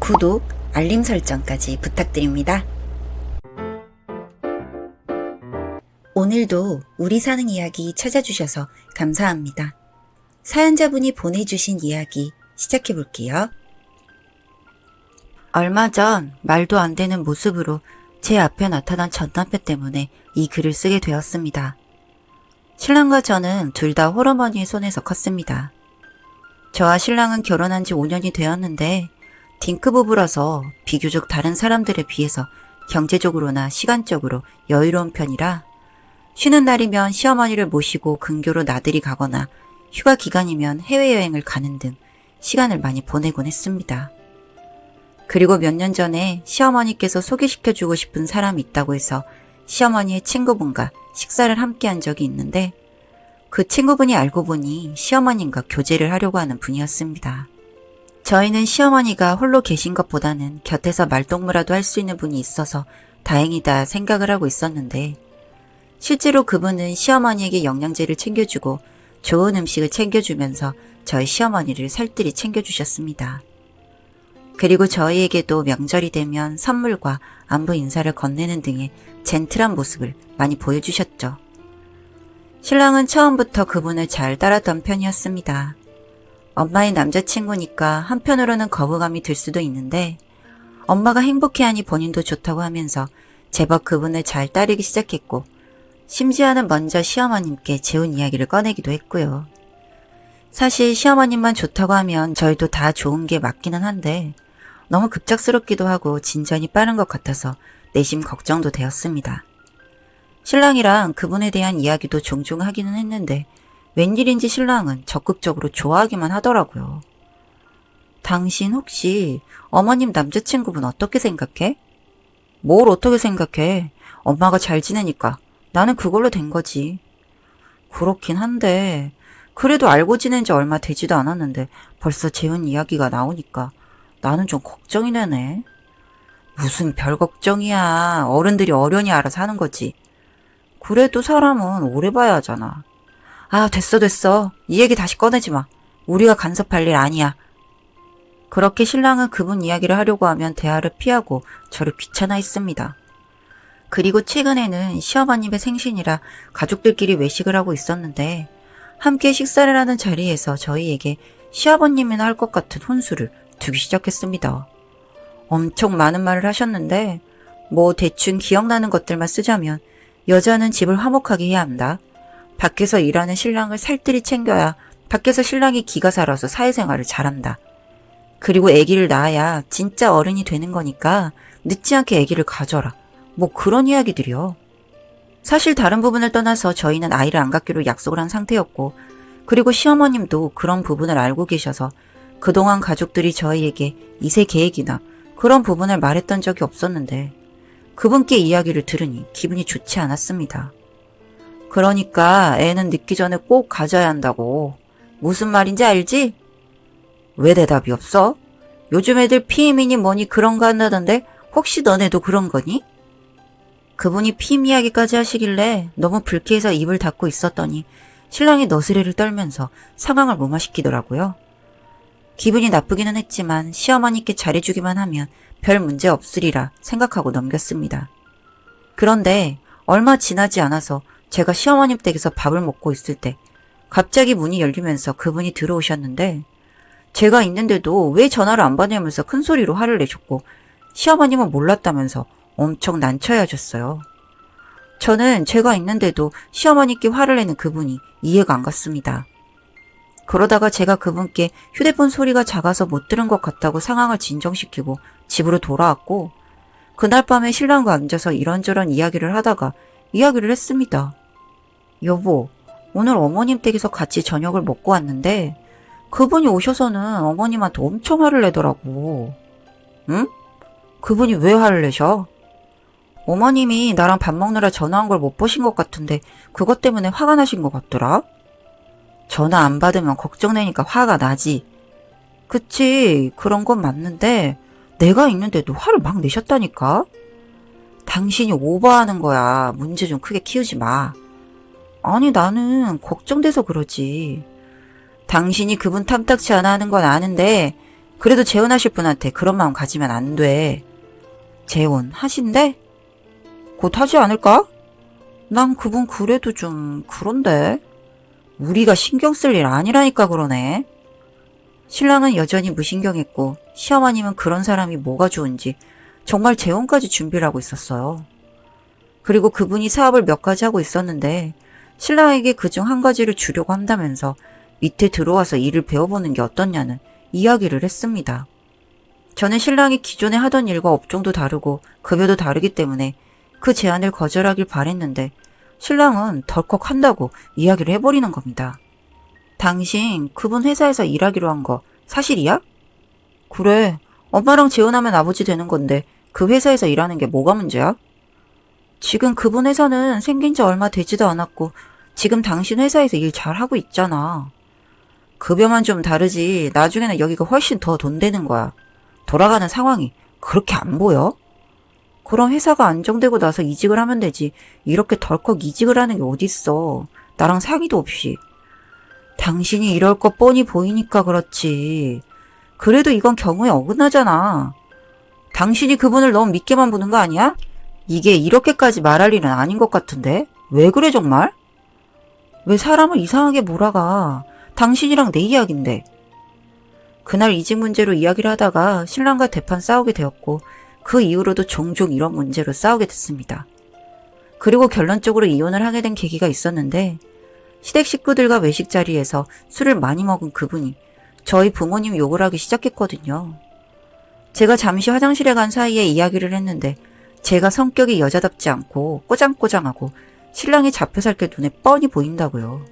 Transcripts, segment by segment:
구독, 알림 설정까지 부탁드립니다. 오늘도 우리 사는 이야기 찾아주셔서 감사합니다. 사연자분이 보내주신 이야기 시작해볼게요. 얼마 전 말도 안 되는 모습으로 제 앞에 나타난 전남편 때문에 이 글을 쓰게 되었습니다. 신랑과 저는 둘 다 홀어머니의 손에서 컸습니다. 저와 신랑은 결혼한 지 5년이 되었는데 딩크 부부라서 비교적 다른 사람들에 비해서 경제적으로나 시간적으로 여유로운 편이라 쉬는 날이면 시어머니를 모시고 근교로 나들이 가거나 휴가 기간이면 해외여행을 가는 등 시간을 많이 보내곤 했습니다. 그리고 몇 년 전에 시어머니께서 소개시켜주고 싶은 사람이 있다고 해서 시어머니의 친구분과 식사를 함께 한 적이 있는데 그 친구분이 알고 보니 시어머님과 교제를 하려고 하는 분이었습니다. 저희는 시어머니가 홀로 계신 것보다는 곁에서 말동무라도 할 수 있는 분이 있어서 다행이다 생각을 하고 있었는데 실제로 그분은 시어머니에게 영양제를 챙겨주고 좋은 음식을 챙겨주면서 저희 시어머니를 살뜰히 챙겨주셨습니다. 그리고 저희에게도 명절이 되면 선물과 안부 인사를 건네는 등의 젠틀한 모습을 많이 보여주셨죠. 신랑은 처음부터 그분을 잘 따랐던 편이었습니다. 엄마의 남자친구니까 한편으로는 거부감이 들 수도 있는데 엄마가 행복해하니 본인도 좋다고 하면서 제법 그분을 잘 따르기 시작했고 심지어는 먼저 시어머님께 재혼 이야기를 꺼내기도 했고요. 사실 시어머님만 좋다고 하면 저희도 다 좋은 게 맞기는 한데 너무 급작스럽기도 하고 진전이 빠른 것 같아서 내심 걱정도 되었습니다. 신랑이랑 그분에 대한 이야기도 종종 하기는 했는데 웬일인지 신랑은 적극적으로 좋아하기만 하더라고요. 당신 혹시 어머님 남자친구분 어떻게 생각해? 뭘 어떻게 생각해? 엄마가 잘 지내니까 나는 그걸로 된 거지. 그렇긴 한데 그래도 알고 지낸 지 얼마 되지도 않았는데 벌써 재혼 이야기가 나오니까 나는 좀 걱정이 되네. 무슨 별 걱정이야. 어른들이 어련히 알아서 하는 거지. 그래도 사람은 오래 봐야 하잖아. 아, 됐어. 이 얘기 다시 꺼내지 마. 우리가 간섭할 일 아니야. 그렇게 신랑은 그분 이야기를 하려고 하면 대화를 피하고 저를 귀찮아했습니다. 그리고 최근에는 시어머님의 생신이라 가족들끼리 외식을 하고 있었는데 함께 식사를 하는 자리에서 저희에게 시아버님이나 할 것 같은 혼수를 두기 시작했습니다. 엄청 많은 말을 하셨는데 뭐 대충 기억나는 것들만 쓰자면 여자는 집을 화목하게 해야 한다. 밖에서 일하는 신랑을 살뜰히 챙겨야 밖에서 신랑이 기가 살아서 사회생활을 잘한다. 그리고 아기를 낳아야 진짜 어른이 되는 거니까 늦지 않게 아기를 가져라. 뭐 그런 이야기들이요. 사실 다른 부분을 떠나서 저희는 아이를 안 갖기로 약속을 한 상태였고 그리고 시어머님도 그런 부분을 알고 계셔서 그동안 가족들이 저희에게 이세 계획이나 그런 부분을 말했던 적이 없었는데 그분께 이야기를 들으니 기분이 좋지 않았습니다. 그러니까 애는 늦기 전에 꼭 가져야 한다고. 무슨 말인지 알지? 왜 대답이 없어? 요즘 애들 피임이니 뭐니 그런 거 한다던데 혹시 너네도 그런 거니? 그분이 피임 이야기까지 하시길래 너무 불쾌해서 입을 닫고 있었더니 신랑이 너스레를 떨면서 상황을 무마시키더라고요. 기분이 나쁘기는 했지만 시어머니께 잘해주기만 하면 별 문제 없으리라 생각하고 넘겼습니다. 그런데 얼마 지나지 않아서 제가 시어머님 댁에서 밥을 먹고 있을 때 갑자기 문이 열리면서 그분이 들어오셨는데 제가 있는데도 왜 전화를 안 받냐면서 큰 소리로 화를 내셨고 시어머님은 몰랐다면서 엄청 난처해 하셨어요. 저는 제가 있는데도 시어머니께 화를 내는 그분이 이해가 안 갔습니다. 그러다가 제가 그분께 휴대폰 소리가 작아서 못 들은 것 같다고 상황을 진정시키고 집으로 돌아왔고 그날 밤에 신랑과 앉아서 이런저런 이야기를 하다가 이야기를 했습니다. 여보, 오늘 어머님 댁에서 같이 저녁을 먹고 왔는데 그분이 오셔서는 어머님한테 엄청 화를 내더라고. 응? 그분이 왜 화를 내셔? 어머님이 나랑 밥 먹느라 전화한 걸 못 보신 것 같은데 그것 때문에 화가 나신 것 같더라? 전화 안 받으면 걱정되니까 화가 나지. 그치, 그런 건 맞는데 내가 있는데도 화를 막 내셨다니까? 당신이 오버하는 거야. 문제 좀 크게 키우지 마. 아니, 나는 걱정돼서 그러지. 당신이 그분 탐탁치 않아 하는 건 아는데 그래도 재혼하실 분한테 그런 마음 가지면 안 돼. 재혼하신대? 곧 하지 않을까? 난 그분 그래도 좀 그런데. 우리가 신경 쓸 일 아니라니까 그러네. 신랑은 여전히 무신경했고 시어머님은 그런 사람이 뭐가 좋은지 정말 재혼까지 준비를 하고 있었어요. 그리고 그분이 사업을 몇 가지 하고 있었는데 신랑에게 그중 한 가지를 주려고 한다면서 밑에 들어와서 일을 배워보는 게 어떻냐는 이야기를 했습니다. 저는 신랑이 기존에 하던 일과 업종도 다르고 급여도 다르기 때문에 그 제안을 거절하길 바랬는데 신랑은 덜컥 한다고 이야기를 해버리는 겁니다. 당신 그분 회사에서 일하기로 한 거 사실이야? 그래. 엄마랑 재혼하면 아버지 되는 건데 그 회사에서 일하는 게 뭐가 문제야? 지금 그분 회사는 생긴 지 얼마 되지도 않았고 지금 당신 회사에서 일 잘하고 있잖아. 급여만 좀 다르지 나중에는 여기가 훨씬 더 돈 되는 거야. 돌아가는 상황이 그렇게 안 보여? 그럼 회사가 안정되고 나서 이직을 하면 되지. 이렇게 덜컥 이직을 하는 게 어딨어. 나랑 상의도 없이. 당신이 이럴 거 뻔히 보이니까 그렇지. 그래도 이건 경우에 어긋나잖아. 당신이 그분을 너무 믿게만 보는 거 아니야? 이게 이렇게까지 말할 일은 아닌 것 같은데? 왜 그래 정말? 왜 사람을 이상하게 몰아가? 당신이랑 내 이야기인데. 그날 이직 문제로 이야기를 하다가 신랑과 대판 싸우게 되었고 그 이후로도 종종 이런 문제로 싸우게 됐습니다. 그리고 결론적으로 이혼을 하게 된 계기가 있었는데 시댁 식구들과 외식 자리에서 술을 많이 먹은 그분이 저희 부모님 욕을 하기 시작했거든요. 제가 잠시 화장실에 간 사이에 이야기를 했는데 제가 성격이 여자답지 않고 꼬장꼬장하고 신랑이 잡혀 살 게 눈에 뻔히 보인다고요.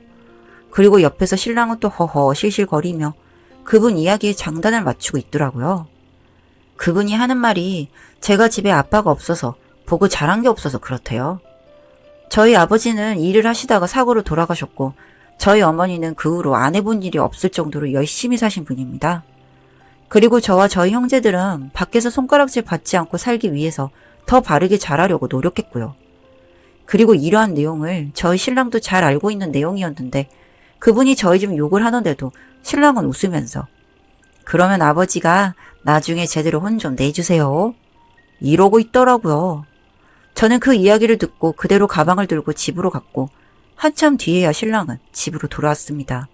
그리고 옆에서 신랑은 또 허허 실실거리며 그분 이야기에 장단을 맞추고 있더라고요. 그분이 하는 말이 제가 집에 아빠가 없어서 보고 자란 게 없어서 그렇대요. 저희 아버지는 일을 하시다가 사고로 돌아가셨고 저희 어머니는 그 후로 안 해본 일이 없을 정도로 열심히 사신 분입니다. 그리고 저와 저희 형제들은 밖에서 손가락질 받지 않고 살기 위해서 더 바르게 자라려고 노력했고요. 그리고 이러한 내용을 저희 신랑도 잘 알고 있는 내용이었는데 그분이 저희 집 욕을 하는데도 신랑은 웃으면서 그러면 아버지가 나중에 제대로 혼 좀 내주세요. 이러고 있더라고요. 저는 그 이야기를 듣고 그대로 가방을 들고 집으로 갔고 한참 뒤에야 신랑은 집으로 돌아왔습니다.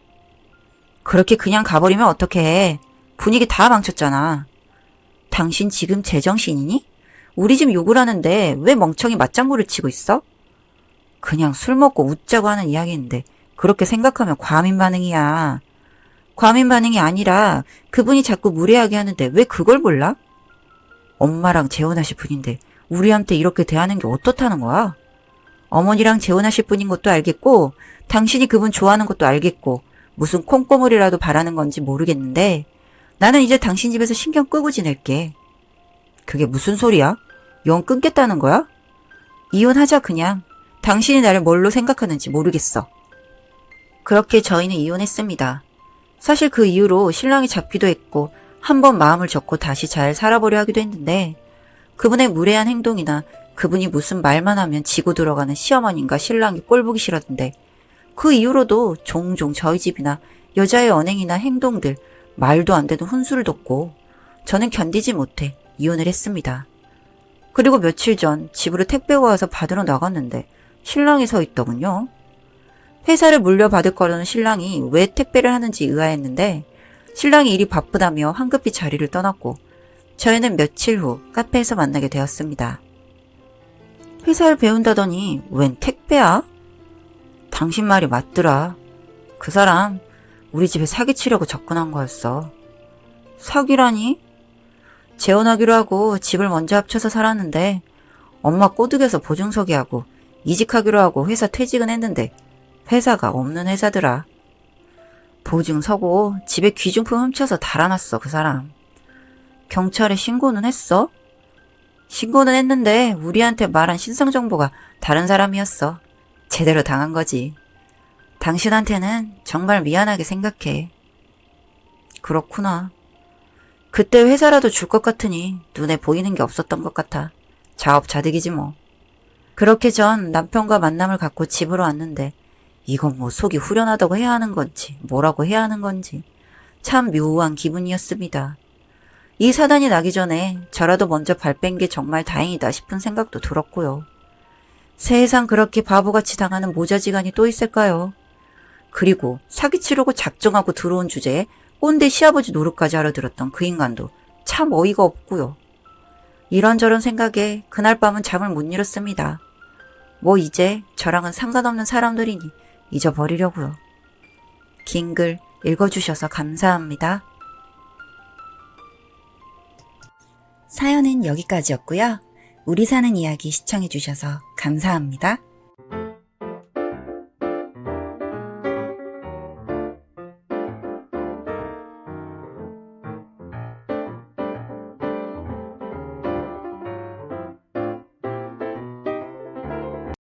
그렇게 그냥 가버리면 어떡해. 분위기 다 망쳤잖아. 당신 지금 제정신이니? 우리 집 욕을 하는데 왜 멍청이 맞장구를 치고 있어? 그냥 술 먹고 웃자고 하는 이야기인데 그렇게 생각하면 과민 반응이야. 과민 반응이 아니라 그분이 자꾸 무례하게 하는데 왜 그걸 몰라? 엄마랑 재혼하실 분인데 우리한테 이렇게 대하는 게 어떻다는 거야? 어머니랑 재혼하실 분인 것도 알겠고 당신이 그분 좋아하는 것도 알겠고 무슨 콩고물이라도 바라는 건지 모르겠는데 나는 이제 당신 집에서 신경 끄고 지낼게. 그게 무슨 소리야? 영 끊겠다는 거야? 이혼하자 그냥. 당신이 나를 뭘로 생각하는지 모르겠어. 그렇게 저희는 이혼했습니다. 사실 그 이후로 신랑이 잡기도 했고 한번 마음을 접고 다시 잘 살아보려 하기도 했는데 그분의 무례한 행동이나 그분이 무슨 말만 하면 지고 들어가는 시어머님과 신랑이 꼴보기 싫었는데 그 이후로도 종종 저희 집이나 여자의 언행이나 행동들 말도 안 되는 훈수를 뒀고 저는 견디지 못해 이혼을 했습니다. 그리고 며칠 전 집으로 택배가 와서 받으러 나갔는데 신랑이 서 있더군요. 회사를 물려받을 거라는 신랑이 왜 택배를 하는지 의아했는데 신랑이 일이 바쁘다며 황급히 자리를 떠났고 저희는 며칠 후 카페에서 만나게 되었습니다. 회사를 배운다더니 웬 택배야? 당신 말이 맞더라. 그 사람 우리 집에 사기치려고 접근한 거였어. 사기라니? 재혼하기로 하고 집을 먼저 합쳐서 살았는데 엄마 꼬드겨서 보증서기하고 이직하기로 하고 회사 퇴직은 했는데 회사가 없는 회사더라. 보증 서고 집에 귀중품 훔쳐서 달아났어 그 사람. 경찰에 신고는 했어? 신고는 했는데 우리한테 말한 신상정보가 다른 사람이었어. 제대로 당한 거지. 당신한테는 정말 미안하게 생각해. 그렇구나. 그때 회사라도 줄 것 같으니 눈에 보이는 게 없었던 것 같아. 자업자득이지 뭐. 그렇게 전 남편과 만남을 갖고 집으로 왔는데 이건 뭐 속이 후련하다고 해야 하는 건지 뭐라고 해야 하는 건지 참 묘한 기분이었습니다. 이 사단이 나기 전에 저라도 먼저 발 뺀 게 정말 다행이다 싶은 생각도 들었고요. 세상 그렇게 바보같이 당하는 모자지간이 또 있을까요? 그리고 사기 치려고 작정하고 들어온 주제에 꼰대 시아버지 노릇까지 알아들었던 그 인간도 참 어이가 없고요. 이런저런 생각에 그날 밤은 잠을 못 이뤘습니다. 뭐 이제 저랑은 상관없는 사람들이니 잊어버리려고요. 긴 글 읽어주셔서 감사합니다. 사연은 여기까지였고요. 우리 사는 이야기 시청해주셔서 감사합니다.